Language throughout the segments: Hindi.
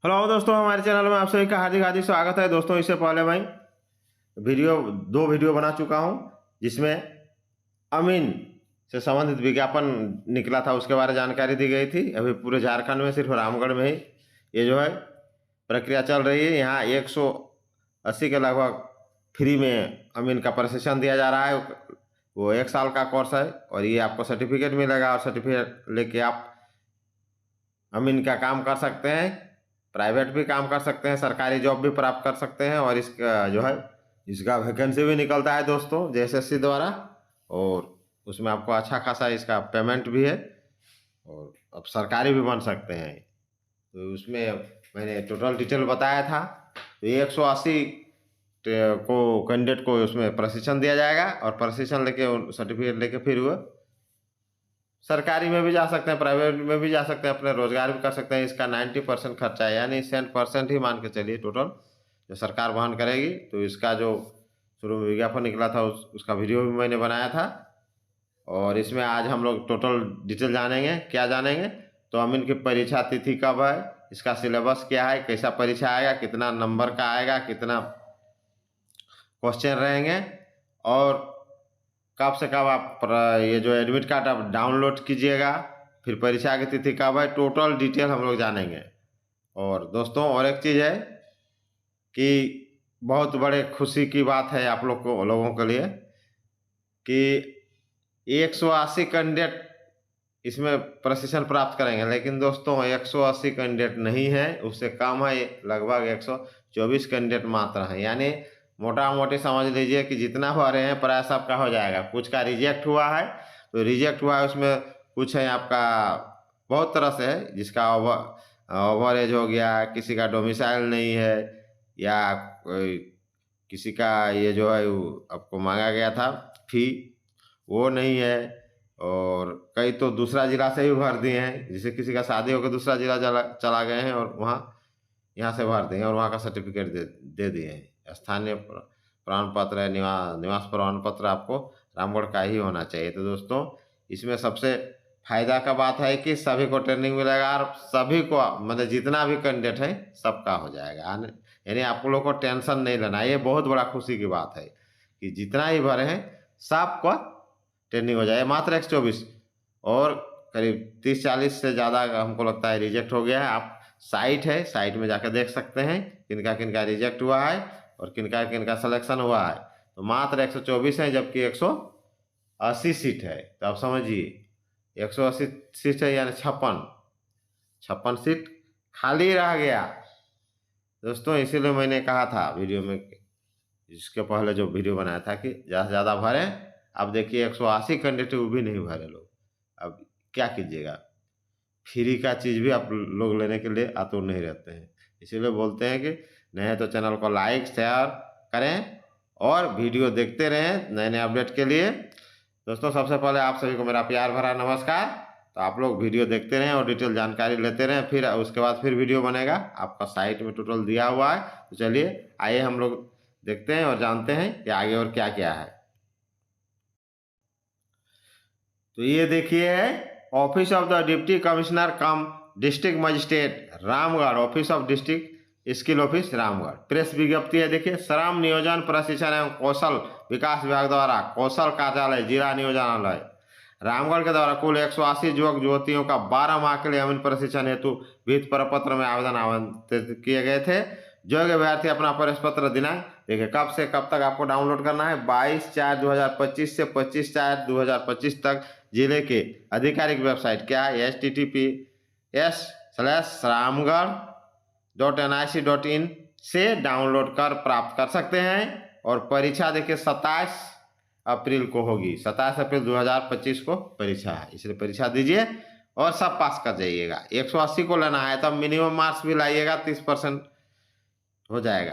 हेलो दोस्तों, हमारे चैनल में आप सभी का हार्दिक हार्दिक स्वागत है। दोस्तों, इससे पहले मैं दो वीडियो बना चुका हूं, जिसमें अमीन से संबंधित विज्ञापन निकला था, उसके बारे में जानकारी दी गई थी। अभी पूरे झारखंड में सिर्फ रामगढ़ में ही ये जो है प्रक्रिया चल रही है। यहाँ 180 के लगभग फ्री में अमीन का प्रशिक्षण दिया जा रहा है। वो 1 साल का कोर्स है और ये आपको सर्टिफिकेट मिलेगा, और सर्टिफिकेट लेके आप अमीन का काम कर सकते हैं, प्राइवेट भी काम कर सकते हैं, सरकारी जॉब भी प्राप्त कर सकते हैं। और इसका जो है इसका वैकेंसी भी निकलता है दोस्तों JSSC द्वारा, और उसमें आपको अच्छा खासा इसका पेमेंट भी है, और अब सरकारी भी बन सकते हैं। तो उसमें मैंने टोटल डिटेल बताया था। तो 180 को कैंडिडेट को उसमें प्रशिक्षण दिया जाएगा, और प्रशिक्षण लेके सर्टिफिकेट लेके फिर वो सरकारी में भी जा सकते हैं, प्राइवेट में भी जा सकते हैं, अपने रोजगार भी कर सकते हैं। इसका 90% खर्चा है, यानी 100% ही मान के चलिए टोटल जो सरकार वहन करेगी। तो इसका जो शुरू में विज्ञापन निकला था उसका वीडियो भी मैंने बनाया था, और इसमें आज हम लोग टोटल डिटेल जानेंगे। क्या जानेंगे? तो अमीन की परीक्षा तिथि कब है, इसका सिलेबस क्या है, कैसा परीक्षा आएगा, कितना नंबर का आएगा, कितना क्वेश्चन रहेंगे, और कब से कब आप ये जो एडमिट कार्ड आप डाउनलोड कीजिएगा, फिर परीक्षा की तिथि कब है, टोटल डिटेल हम लोग जानेंगे। और दोस्तों, और एक चीज़ है कि बहुत बड़े खुशी की बात है आप लोगों के लिए कि 180 कैंडिडेट इसमें प्रशिक्षण प्राप्त करेंगे। लेकिन दोस्तों, 180 कैंडिडेट नहीं है, उससे कम है, लगभग 124 कैंडिडेट मात्र हैं। यानी मोटा मोटी समझ लीजिए कि जितना भरे हैं प्राय सबका हो जाएगा। कुछ का रिजेक्ट हुआ है, तो रिजेक्ट हुआ है उसमें कुछ है आपका बहुत तरह से है, जिसका ओवर एज हो गया, किसी का डोमिसाइल नहीं है, या किसी का ये जो है आपको मांगा गया था फी वो नहीं है, और कई तो दूसरा जिला से भी भर दिए हैं। जैसे किसी का शादी होकर दूसरा जिला चला गए हैं और वहाँ यहाँ से भर दिए हैं और वहाँ का सर्टिफिकेट दे दिए हैं। स्थानीय प्रमाण पत्र है, निवास प्रमाण पत्र आपको रामगढ़ का ही होना चाहिए। तो दोस्तों, इसमें सबसे फायदा का बात है कि सभी को ट्रेनिंग मिलेगा, और सभी को मतलब जितना भी कैंडिडेट है सबका हो जाएगा। यानी आप लोग को टेंशन नहीं लेना। ये बहुत बड़ा खुशी की बात है कि जितना ही भरे हैं सबको ट्रेनिंग हो जाए। मात्र 124 और करीब 30-40 से ज़्यादा हमको लगता है रिजेक्ट हो गया है। आप साइट है, साइट में जाकर देख सकते हैं किनका किनका रिजेक्ट हुआ है और किनका किनका सिलेक्शन हुआ है। तो मात्र 124 है, जबकि 180 सीट है। तो आप समझिए 180 सीट है, यानी 56 सीट खाली रह गया दोस्तों। इसीलिए मैंने कहा था वीडियो में, इसके पहले जो वीडियो बनाया था, कि ज़्यादा से ज़्यादा भरें। अब देखिए 180 कैंडिडेट वो भी नहीं भरे लोग। अब क्या कीजिएगा? फ्री का चीज़ भी आप लोग लेने के लिए आतुर नहीं रहते हैं। इसीलिए बोलते हैं कि नए तो चैनल को लाइक शेयर करें और वीडियो देखते रहें नए नए अपडेट के लिए। दोस्तों, सबसे पहले आप सभी को मेरा प्यार भरा नमस्कार। तो आप लोग वीडियो देखते रहें और डिटेल जानकारी लेते रहें, फिर उसके बाद फिर वीडियो बनेगा। आपका साइट में टोटल दिया हुआ है। तो चलिए आइए हम लोग देखते हैं और जानते हैं कि आगे और क्या क्या है। तो ये देखिए है office of the deputy commissioner come district magistrate Ramgarh, office of district skill office Ramgarh. Press विज्ञप्ति है, देखिए। श्रम नियोजन प्रशिक्षण एवं कौशल विकास विभाग द्वारा कौशल कार्यालय जिला नियोजनालय रामगढ़ के द्वारा कुल 180 युवक युवतियों का 12 माह के लिए अमीन प्रशिक्षण हेतु विहित प्रपत्र में आवेदन आमंत्रित किए गए थे। जो अभ्यर्थी अपना प्रवेश पत्र दिनांक देखिए कब से कब तक आपको डाउनलोड करना है, 22/4/2025 से 25/4/2025 तक जिले के आधिकारिक वेबसाइट क्या है, https://ramgarh.nic.in से डाउनलोड कर प्राप्त कर सकते हैं। और परीक्षा देखिए 27 अप्रैल को होगी। 27 अप्रैल 2025 को परीक्षा है, इसलिए परीक्षा दीजिए और सब पास कर जाइएगा। 180 को लेना है, तब मिनिमम मार्क्स भी लाइएगा, 30% हो जाएगा।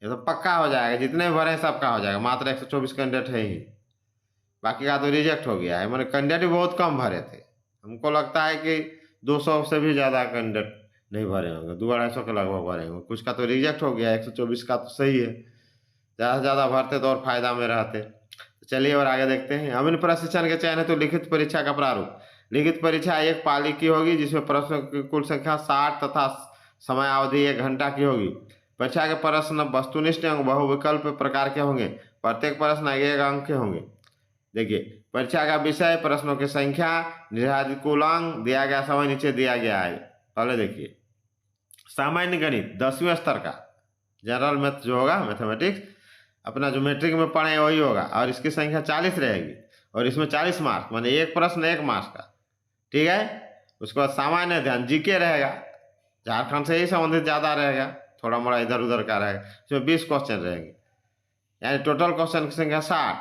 ये तो पक्का हो जाएगा, जितने भरे सबका हो जाएगा। मात्र 124 कैंडिडेट है ही, बाकी का तो रिजेक्ट हो गया है। मैंने कैंडिडेट भी बहुत कम भरे थे। हमको लगता है कि 200 से भी ज़्यादा कैंडिडेट नहीं भरे होंगे, 200-250 के लगभग भरे होंगे। कुछ का तो रिजेक्ट हो गया, 124 का तो सही है। ज़्यादा से ज़्यादा भरते तो और फायदा में रहते। चलिए और आगे देखते हैं। अमीन प्रशिक्षण के चयन है तो लिखित परीक्षा का प्रारूप। लिखित परीक्षा एक पाली की होगी, जिसमें प्रश्नों की कुल संख्या 60 तथा समय अवधि 1 घंटा की होगी। परीक्षा के प्रश्न वस्तुनिष्ठ एवं बहुविकल्प प्रकार के होंगे। प्रत्येक प्रश्न 1 अंक के होंगे। देखिए, परीक्षा का विषय, प्रश्नों की संख्या, निर्धारित कुल अंक, दिया गया समय नीचे दिया गया है। पहले देखिए, सामान्य गणित 10वीं स्तर का, जनरल मैथ जो होगा, मैथमेटिक्स अपना जो मैट्रिक में पढ़े वही होगा, और इसकी संख्या 40 रहेगी, और इसमें 40 मार्क्स, माने एक प्रश्न 1 मार्क्स का। ठीक है। उसके बाद सामान्य अध्ययन जीके रहेगा, झारखंड से ही संबंधित ज़्यादा रहेगा, थोड़ा मोड़ा इधर उधर का रहेगा। इसमें 20 क्वेश्चन रहेंगे, यानी टोटल क्वेश्चन की संख्या 60,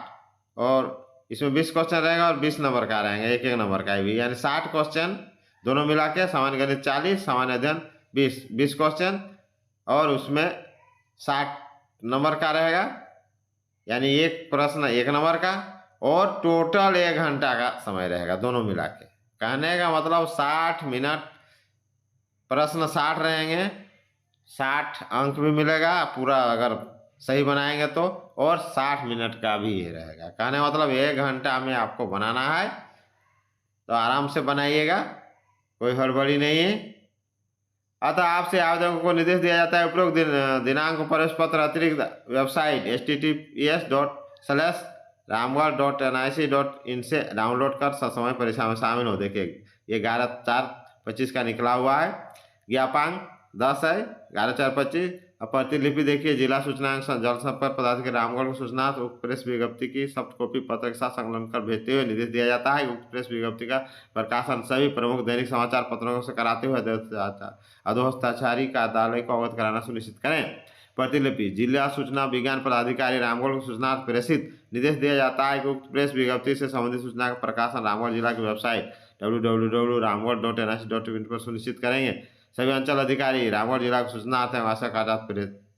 और इसमें 20 क्वेश्चन रहेगा और 20 नंबर का रहेंगे, 1 नंबर का भी, यानी 60 क्वेश्चन दोनों मिला के। सामान्य गणित 40, सामान्य अध्ययन 20 क्वेश्चन, और उसमें 60 नंबर का रहेगा, यानी एक प्रश्न 1 नंबर का, और टोटल 1 घंटा का समय रहेगा दोनों मिला के। कहने का मतलब 60 मिनट, प्रश्न 60 रहेंगे, 60 अंक भी मिलेगा पूरा अगर सही बनाएंगे तो, और 60 मिनट का भी ये रहेगा। कहने का मतलब 1 घंटा में आपको बनाना है, तो आराम से बनाइएगा, कोई हड़बड़ी नहीं है। अतः आपसे आवेदकों को निर्देश दिया जाता है उपरोक्त दिनांक प्रवेश पत्र अतिरिक्त वेबसाइट https://ramgarh.nic.in से डाउनलोड कर ससमय परीक्षा में शामिल हो। देखिए, ये 11/4/25 का निकला हुआ है, ज्ञापांक 10 है, 11/4/25। अब प्रतिलिपि देखिए, जिला सूचना एवं जल संपर्क पदाधिकारी रामगढ़ को सूचना उक्त प्रेस विज्ञप्ति की सॉफ्ट कॉपी पत्र के साथ संकलन कर भेजते हुए निर्देश दिया जाता है। उक्त प्रेस विज्ञप्ति का प्रकाशन सभी प्रमुख दैनिक समाचार पत्रों से कराते हुए अधोहस्ताक्षरी कार्यालय को अवगत कराना सुनिश्चित करें। प्रतिलिपि जिला सूचना विज्ञान पदाधिकारी रामगढ़ को सूचना प्रेषित निर्देश दिया जाता है कि उक्त प्रेस विज्ञप्ति से संबंधित सूचना का प्रकाशन रामगढ़ जिला की वेबसाइट www.ramgarh.nic.in पर सुनिश्चित करेंगे। सभी अंचल अधिकारी रामगढ़ जिला को सूचना आते हैं आवश्यक कागजात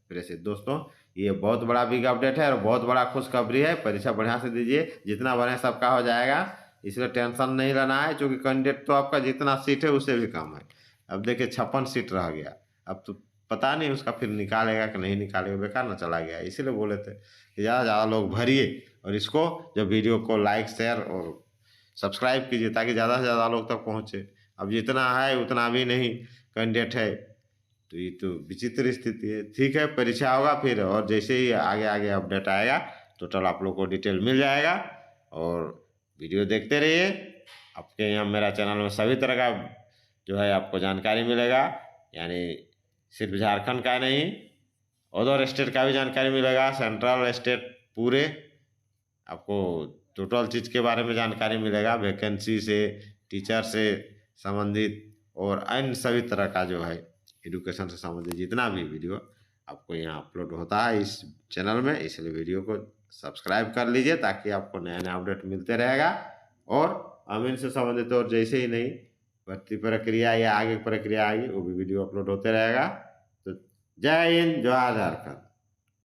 प्रेषित। दोस्तों, ये बहुत बड़ा बिग अपडेट है और बहुत बड़ा खुशखबरी है। परीक्षा बढ़िया से दीजिए, जितना बने सबका हो जाएगा, इसलिए टेंशन नहीं लेना है, क्योंकि कैंडिडेट तो आपका जितना सीट है उससे भी कम है। अब देखिए 56 सीट रह गया, अब तो पता नहीं उसका फिर निकालेगा कि नहीं निकालेगा, बेकार ना चला गया। इसीलिए बोले थे कि ज़्यादा ज़्यादा लोग भरिए, और इसको जब वीडियो को लाइक शेयर और सब्सक्राइब कीजिए, ताकि ज़्यादा से ज़्यादा लोग तक पहुँचे। अब जितना है उतना भी नहीं कैंडिडेट है, तो ये तो विचित्र स्थिति है। ठीक है, परीक्षा होगा फिर, और जैसे ही आगे आगे अपडेट आएगा टोटल आप लोग को डिटेल मिल जाएगा। और वीडियो देखते रहिए, आपके यहाँ मेरा चैनल में सभी तरह का जो है आपको जानकारी मिलेगा, यानी सिर्फ झारखंड का नहीं, अदर स्टेट का भी जानकारी मिलेगा, सेंट्रल स्टेट पूरे आपको टोटल चीज़ के बारे में जानकारी मिलेगा, वैकेंसी से, टीचर से संबंधित और अन्य सभी तरह का जो है एजुकेशन से संबंधित जितना भी वीडियो आपको यहाँ अपलोड होता है इस चैनल में। इसलिए वीडियो को सब्सक्राइब कर लीजिए, ताकि आपको नया नया अपडेट मिलते रहेगा। और अमीन से संबंधित और जैसे ही नई भर्ती प्रक्रिया या आगे प्रक्रिया आएगी वो भी वीडियो अपलोड होते रहेगा। तो जय हिंद, जय झारखंड।